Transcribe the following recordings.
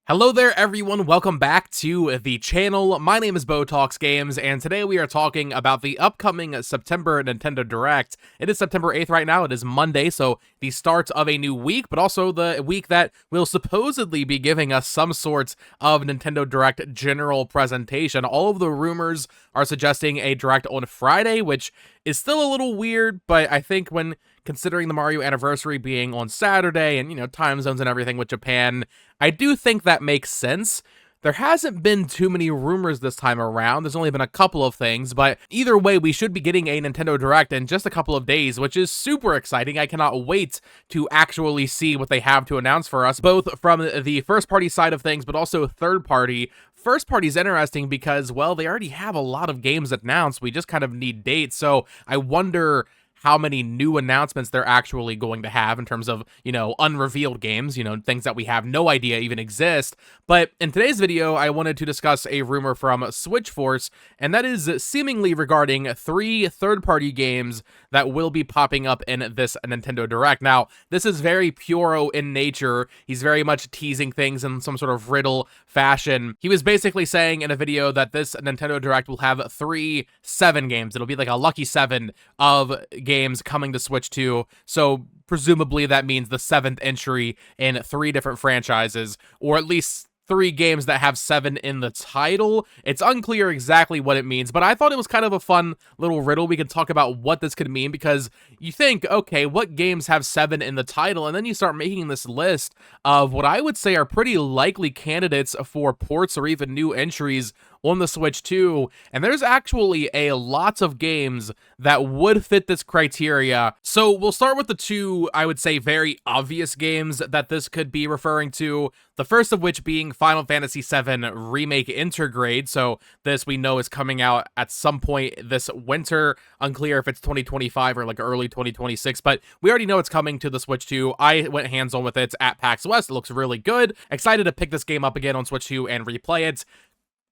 Hello there everyone, welcome back to the channel. My name is Talks Games, and today we are talking about the upcoming September Nintendo Direct. It is September 8th right now, it is Monday, so the start of a new week, but also the week that will supposedly be giving us some sorts of Nintendo Direct general presentation. All of the rumors are suggesting a Direct on Friday, which is still a little weird, but I think when considering the Mario anniversary being on Saturday and, time zones and everything with Japan, I do think that makes sense. There hasn't been too many rumors this time around. There's only been a couple of things, but either way, we should be getting a Nintendo Direct in just a couple of days, which is super exciting. I cannot wait to actually see what they have to announce for us, both from the first-party side of things, but also third-party. First party is interesting because, well, they already have a lot of games announced. We just kind of need dates, so I wonder how many new announcements they're actually going to have in terms of, unrevealed games, things that we have no idea even exist. But in today's video, I wanted to discuss a rumor from Switchforce, and that is seemingly regarding 3 third-party games that will be popping up in this Nintendo Direct. Now, this is very Puro in nature. He's very much teasing things in some sort of riddle fashion. He was basically saying in a video that this Nintendo Direct will have 3 7 games. It'll be like a lucky 7 of games coming to Switch 2, so presumably that means the 7th entry in 3 different franchises, or at least 3 games that have 7 in the title. It's unclear exactly what it means, but I thought it was kind of a fun little riddle. We can talk about what this could mean, because you think, okay, what games have 7 in the title? And then you start making this list of what I would say are pretty likely candidates for ports or even new entries on the Switch 2, and there's actually a lot of games that would fit this criteria. So we'll start with the 2, I would say, very obvious games that this could be referring to. The first of which being Final Fantasy VII Remake Intergrade. So this we know is coming out at some point this winter. Unclear if it's 2025 or like early 2026, but we already know it's coming to the Switch 2. I went hands-on with it at PAX West. It looks really good. Excited to pick this game up again on Switch 2 and replay it.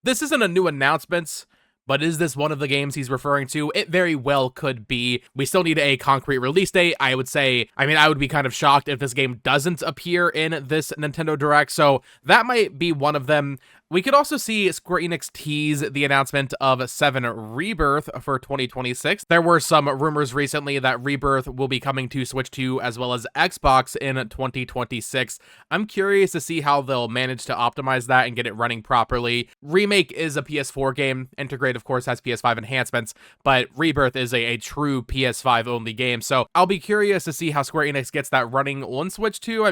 This isn't a new announcement, but is this one of the games he's referring to? It very well could be. We still need a concrete release date. I would say, I would be kind of shocked if this game doesn't appear in this Nintendo Direct, so that might be one of them. We could also see Square Enix tease the announcement of 7 Rebirth for 2026. There were some rumors recently that Rebirth will be coming to Switch 2 as well as Xbox in 2026. I'm curious to see how they'll manage to optimize that and get it running properly. Remake is a PS4 game. Intergrade, of course, has PS5 enhancements, but Rebirth is a true PS5 only game. So I'll be curious to see how Square Enix gets that running on Switch 2.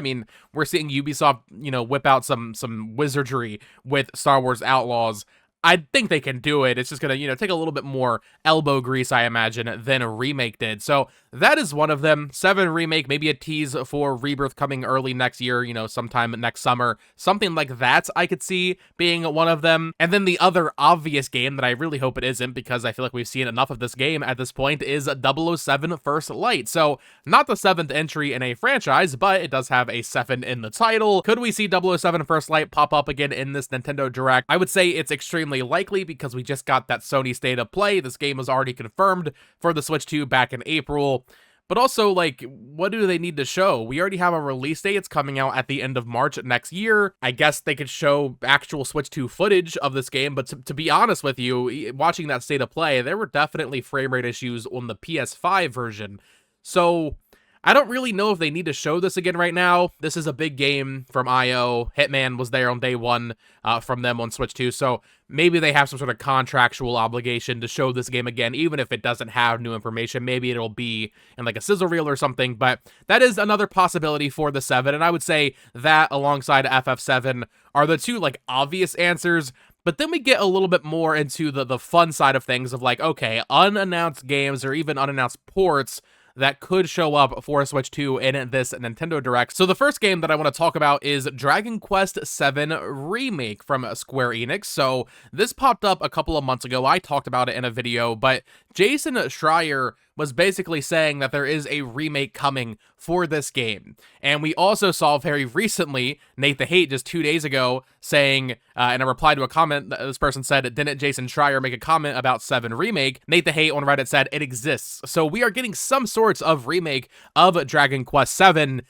We're seeing Ubisoft, whip out some wizardry with Star Wars Outlaws. I think they can do it. It's just gonna, take a little bit more elbow grease, I imagine, than a Remake did. So that is one of them. 7 Remake, maybe a tease for Rebirth coming early next year, sometime next summer. Something like that I could see being one of them. And then the other obvious game that I really hope it isn't, because I feel like we've seen enough of this game at this point, is 007 First Light. So not the 7th entry in a franchise, but it does have a 7 in the title. Could we see 007 First Light pop up again in this Nintendo Direct? I would say it's extremely likely, because we just got that Sony State of Play. This game was already confirmed for the Switch 2 back in April. But also, what do they need to show? We already have a release date. It's coming out at the end of March next year. I guess they could show actual Switch 2 footage of this game, but to be honest with you, watching that State of Play, there were definitely frame rate issues on the PS5 version. So I don't really know if they need to show this again right now. This is a big game from IO. Hitman was there on day 1 from them on Switch 2, so maybe they have some sort of contractual obligation to show this game again, even if it doesn't have new information. Maybe it'll be in like a sizzle reel or something, but that is another possibility for the 7, and I would say that alongside FF7 are the 2 obvious answers. But then we get a little bit more into the fun side of things of okay, unannounced games or even unannounced ports that could show up for Switch 2 in this Nintendo Direct. So the first game that I want to talk about is Dragon Quest VII Remake from Square Enix. So this popped up a couple of months ago. I talked about it in a video, but Jason Schreier was basically saying that there is a remake coming for this game. And we also saw very recently, Nate the Hate just 2 days ago, saying, in a reply to a comment, this person said, didn't Jason Schreier make a comment about 7 Remake? Nate the Hate on Reddit said, it exists. So we are getting some sorts of remake of Dragon Quest VII.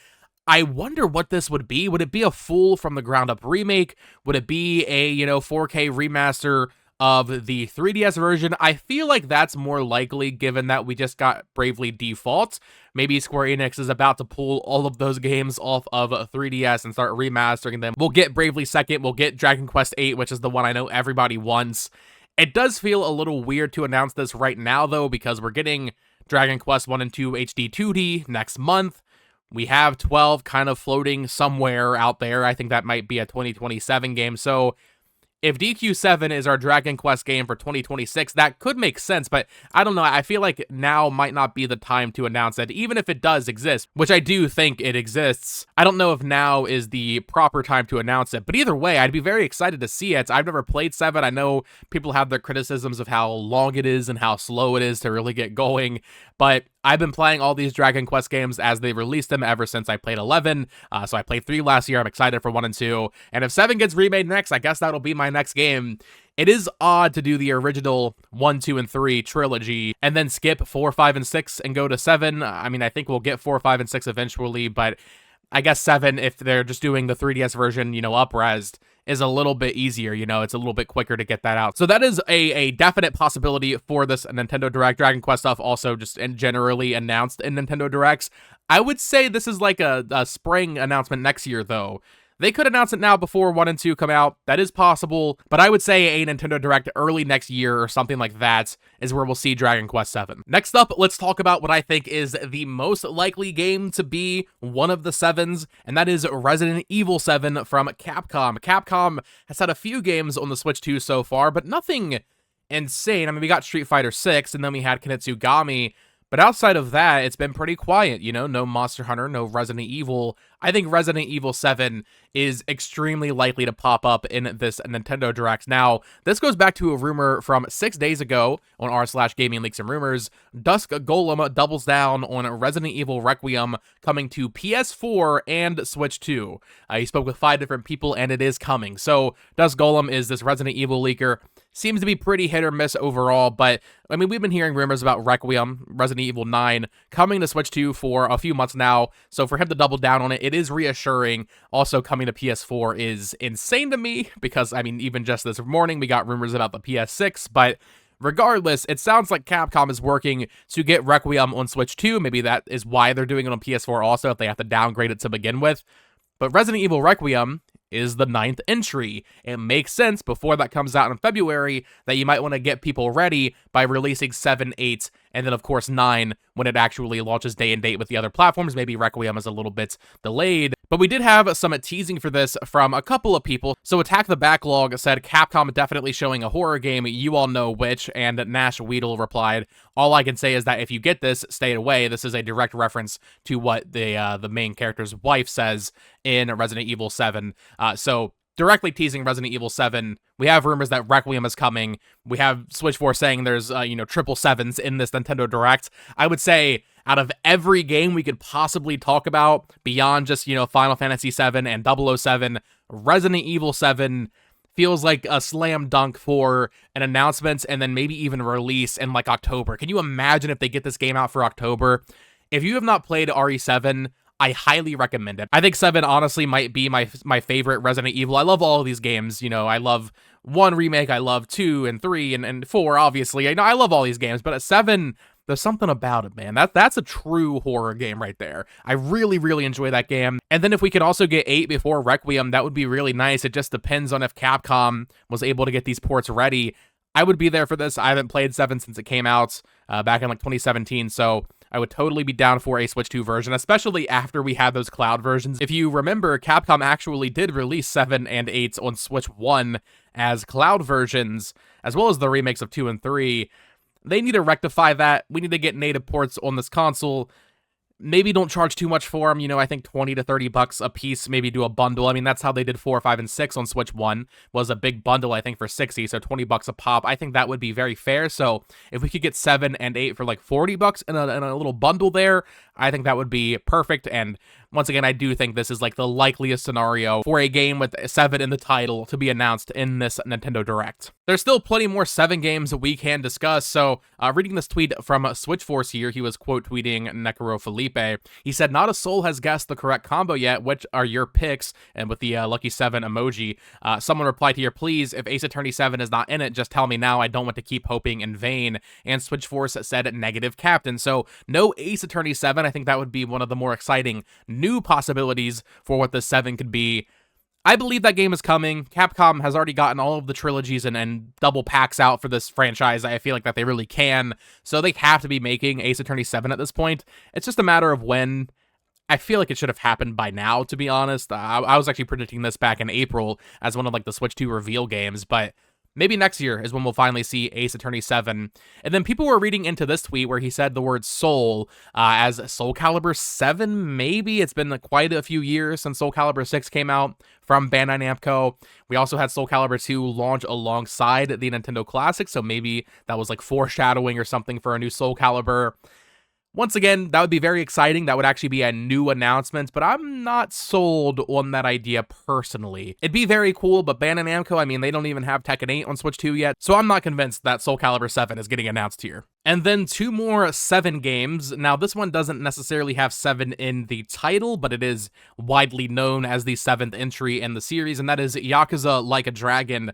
I wonder what this would be. Would it be a full from the ground up remake? Would it be a, 4K remaster of the 3DS version? I feel like that's more likely given that we just got Bravely Default. Maybe Square Enix is about to pull all of those games off of 3DS and start remastering them. We'll get Bravely Second, we'll get Dragon Quest VIII, which is the one I know everybody wants. It does feel a little weird to announce this right now, though, because we're getting Dragon Quest 1 and 2 HD 2D next month. We have 12 kind of floating somewhere out there. I think that might be a 2027 game. So if DQ7 is our Dragon Quest game for 2026, that could make sense, but I don't know. I feel like now might not be the time to announce it, even if it does exist, which I do think it exists. I don't know if now is the proper time to announce it, but either way, I'd be very excited to see it. I've never played 7. I know people have their criticisms of how long it is and how slow it is to really get going, but I've been playing all these Dragon Quest games as they released them ever since I played 11, so I played 3 last year. I'm excited for 1 and 2, and if 7 gets remade next, I guess that'll be my next game. It is odd to do the original 1, 2, and 3 trilogy, and then skip 4, 5, and 6 and go to 7. I mean, I think we'll get 4, 5, and 6 eventually, but I guess 7, if they're just doing the 3DS version, up-resed, is a little bit easier, it's a little bit quicker to get that out. So that is a definite possibility for this Nintendo Direct. Dragon Quest stuff also just generally announced in Nintendo Directs. I would say this is like a spring announcement next year, though. They could announce it now before 1 and 2 come out. That is possible, but I would say a Nintendo Direct early next year or something like that is where we'll see Dragon Quest VII. Next up, let's talk about what I think is the most likely game to be one of the 7s, and that is Resident Evil 7 from Capcom. Capcom has had a few games on the Switch 2 so far, but nothing insane. I mean, we got Street Fighter 6, and then we had Kinetsugami, but outside of that, it's been pretty quiet, no Monster Hunter, no Resident Evil. I think Resident Evil 7 is extremely likely to pop up in this Nintendo Direct. Now, this goes back to a rumor from 6 days ago on r/gaming leaks and rumors. Dusk Golem doubles down on Resident Evil Requiem coming to PS4 and Switch 2. He spoke with 5 different people, and it is coming. So, Dusk Golem is this Resident Evil leaker. Seems to be pretty hit or miss overall, but, I mean, we've been hearing rumors about Requiem, Resident Evil 9, coming to Switch 2 for a few months now, so for him to double down on it, it is reassuring. Also, coming to PS4 is insane to me, because, I mean, even just this morning, we got rumors about the PS6, but regardless, it sounds like Capcom is working to get Requiem on Switch 2. Maybe that is why they're doing it on PS4 also, if they have to downgrade it to begin with. But Resident Evil Requiem is the 9th entry. It makes sense before that comes out in February that you might want to get people ready by releasing 7, 8, and then of course 9 when it actually launches day and date with the other platforms. Maybe Requiem is a little bit delayed, but we did have some teasing for this from a couple of people. So Attack the Backlog said, Capcom definitely showing a horror game, you all know which, and Nash Weedle replied, all I can say is that if you get this, stay away. This is a direct reference to what the main character's wife says in Resident Evil 7. So directly teasing Resident Evil 7. We have rumors that Requiem is coming. We have Switch 4 saying there's, triple 7s in this Nintendo Direct. I would say out of every game we could possibly talk about beyond just, Final Fantasy 7 and 007, Resident Evil 7 feels like a slam dunk for an announcement and then maybe even release in like October. Can you imagine if they get this game out for October? If you have not played RE7, I highly recommend it. I think 7 honestly might be my favorite Resident Evil. I love all of these games. I love 1 remake, I love 2 and 3 and 4, obviously. I love all these games, but at 7, there's something about it, man. That's a true horror game right there. I really, really enjoy that game. And then if we could also get 8 before Requiem, that would be really nice. It just depends on if Capcom was able to get these ports ready. I would be there for this. I haven't played 7 since it came out back in like 2017, so I would totally be down for a Switch 2 version, especially after we had those cloud versions. If you remember, Capcom actually did release 7 and 8 on Switch 1 as cloud versions, as well as the remakes of 2 and 3. They need to rectify that. We need to get native ports on this console. Maybe don't charge too much for them. I think 20 to 30 bucks a piece, maybe do a bundle. I mean, that's how they did 4, 5, and 6 on Switch 1, was a big bundle, I think, for 60, so 20 bucks a pop. I think that would be very fair. So if we could get 7 and 8 for like 40 bucks in a little bundle there, I think that would be perfect. And once again, I do think this is like the likeliest scenario for a game with 7 in the title to be announced in this Nintendo Direct. There's still plenty more 7 games that we can discuss, so reading this tweet from Switchforce here, he was quote tweeting Necro Felipe. He said, "Not a soul has guessed the correct combo yet. Which are your picks?" And with the lucky 7 emoji, someone replied here, "Please, if Ace Attorney 7 is not in it, just tell me now. I don't want to keep hoping in vain." And Switchforce said negative captain. So no Ace Attorney 7. I think that would be one of the more exciting new possibilities for what this 7 could be. I believe that game is coming. Capcom has already gotten all of the trilogies and double packs out for this franchise. I feel like that they really can. So they have to be making Ace Attorney 7 at this point. It's just a matter of when. I feel like it should have happened by now, to be honest. I was actually predicting this back in April as one of like the Switch 2 reveal games, but maybe next year is when we'll finally see Ace Attorney 7. And then people were reading into this tweet where he said the word soul as Soul Calibur 7, maybe. It's been quite a few years since Soul Calibur 6 came out from Bandai Namco. We also had Soul Calibur 2 launch alongside the Nintendo Classic, so maybe that was like foreshadowing or something for a new Soul Calibur. Once again, that would be very exciting. That would actually be a new announcement, but I'm not sold on that idea personally. It'd be very cool, but Bandai Namco, I mean, they don't even have Tekken 8 on Switch 2 yet, so I'm not convinced that Soul Calibur 7 is getting announced here. And then 2 more 7 games. Now, this one doesn't necessarily have 7 in the title, but it is widely known as the 7th entry in the series, and that is Yakuza Like a Dragon.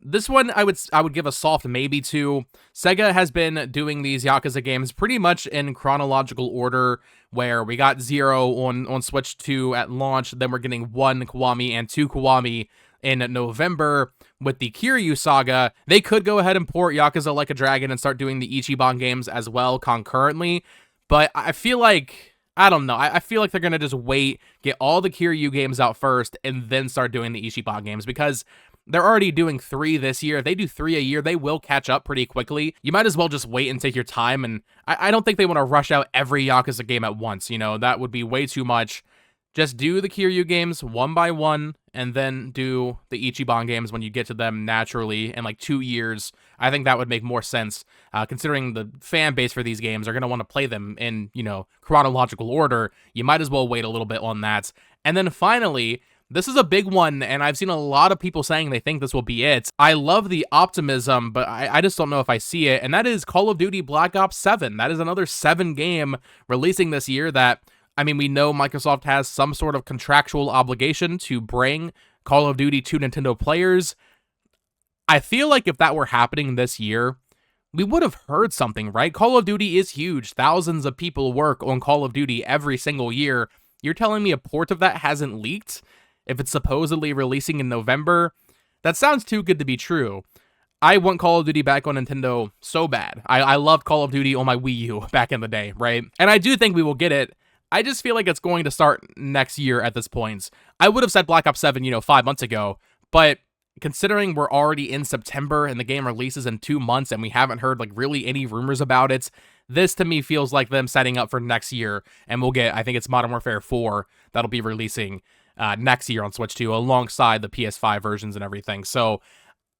This one, I would give a soft maybe to. Sega has been doing these Yakuza games pretty much in chronological order, where we got 0 on Switch 2 at launch, then we're getting 1 Kiwami and 2 Kiwami in November with the Kiryu Saga. They could go ahead and port Yakuza Like a Dragon and start doing the Ichiban games as well concurrently, but I feel like, I don't know, I feel like they're going to just wait, get all the Kiryu games out first, and then start doing the Ichiban games, because they're already doing 3 this year. If they do 3 a year, they will catch up pretty quickly. You might as well just wait and take your time, and I don't think they want to rush out every Yakuza game at once, you know, that would be way too much. Just do the Kiryu games one by one, and then do the Ichiban games when you get to them naturally in like 2 years. I think that would make more sense, considering the fan base for these games are going to want to play them in, you know, chronological order. You might as well wait a little bit on that. And then finally, this is a big one, and I've seen a lot of people saying they think this will be it. I love the optimism, but I just don't know if I see it, and that is Call of Duty Black Ops 7. That is another 7 game releasing this year that, I mean, we know Microsoft has some sort of contractual obligation to bring Call of Duty to Nintendo players. I feel like if that were happening this year, we would have heard something, right? Call of Duty is huge. Thousands of people work on Call of Duty every single year. You're telling me a port of that hasn't leaked? If it's supposedly releasing in November, that sounds too good to be true. I want Call of Duty back on Nintendo so bad. I loved Call of Duty on my Wii U back in the day, right? And I do think we will get it. I just feel like it's going to start next year at this point. I would have said Black Ops 7, you know, 5 months ago, but considering we're already in September and the game releases in 2 months and we haven't heard like really any rumors about it, this to me feels like them setting up for next year, and we'll get, I think it's Modern Warfare 4 that'll be releasing next year on Switch 2 alongside the PS5 versions and everything. So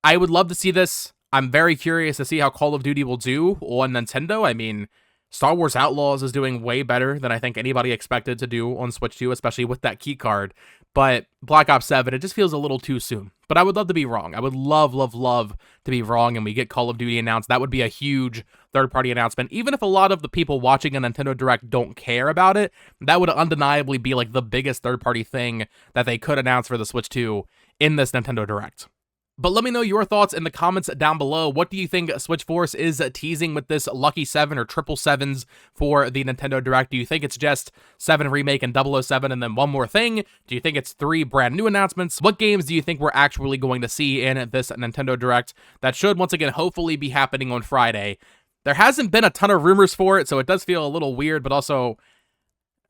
I would love to see this. I'm very curious to see how Call of Duty will do on Nintendo. I mean, Star Wars Outlaws is doing way better than I think anybody expected to do on Switch 2, especially with that key card. But Black Ops 7, it just feels a little too soon. But I would love to be wrong. I would love, love, love to be wrong and we get Call of Duty announced. That would be a huge third-party announcement. Even if a lot of the people watching a Nintendo Direct don't care about it, that would undeniably be like the biggest third-party thing that they could announce for the Switch 2 in this Nintendo Direct. But let me know your thoughts in the comments down below. What do you think Switchforce is teasing with this Lucky 7 or Triple Sevens for the Nintendo Direct? Do you think it's just 7 Remake and 007 and then one more thing? Do you think it's 3 brand new announcements? What games do you think we're actually going to see in this Nintendo Direct that should, once again, hopefully be happening on Friday? There hasn't been a ton of rumors for it, so it does feel a little weird, but also,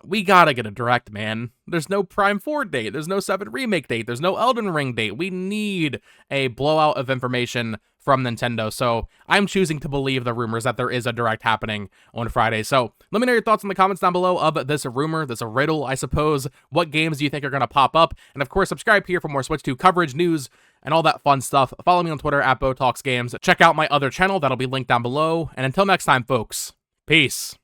we gotta get a Direct, man. There's no Prime 4 date, there's no 7 Remake date, there's no Elden Ring date. We need a blowout of information from Nintendo, so I'm choosing to believe the rumors that there is a Direct happening on Friday. So let me know your thoughts in the comments down below of this rumor, this riddle, I suppose. What games do you think are going to pop up? And of course, subscribe here for more Switch 2 coverage, news, and all that fun stuff. Follow me on Twitter at BoTalksGames. Check out my other channel, that'll be linked down below. And until next time, folks, peace.